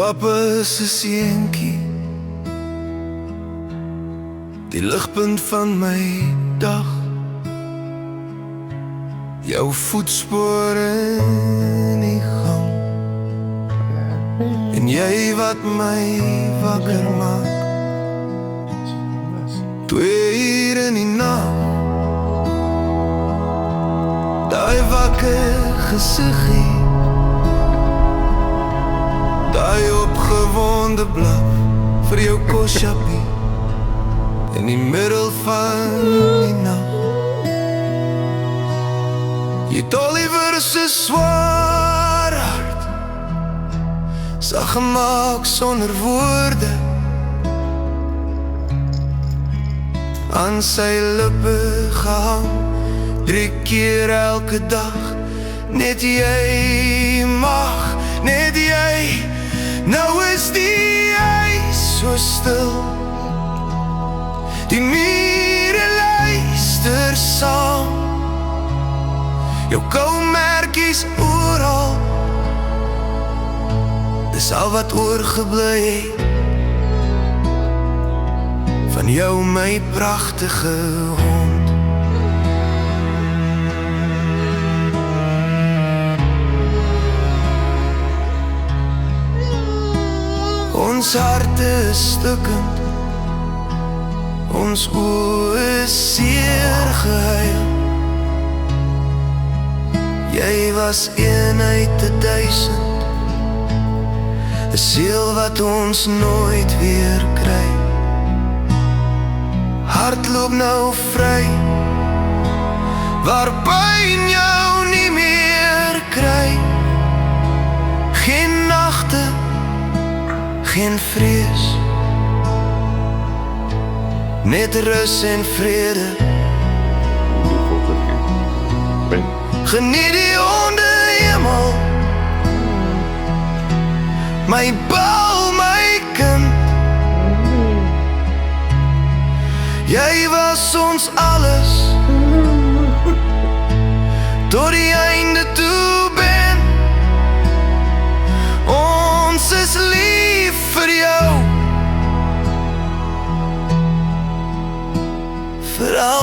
Papa is 'n seentjie, die ligpunt van my dag, jou voetspore in die gang, en jy wat my wakker maak, 2 uur in die nag. Daai wakker gesiggie, daai opgewonde blaf vir jou kosjappie in die middel van die nag. Jy het Oliver se swaar hart sag gemaak sonder woorde, aan sy lippe gehang 3 keer elke dag. Net jy mag, net jy. Nou is die ys so stil, die mure luister saam, jou koumerkies oral, dis al wat oorgebly het van jou my pragtige hond. Ons harte is stukkend, ons oë is seer gehuil. Jy was een uit 1000, 'n siel wat ons nooit weer kry. Hart loop nou vry, waar pyn jou nie meer kry. Geen nagte, geen vrees, net rus en vrede. Geniet die onder hemel, my bal, my kind. Jy was ons alles, tot die einde toe ben. Ons is lief vir jou, vir al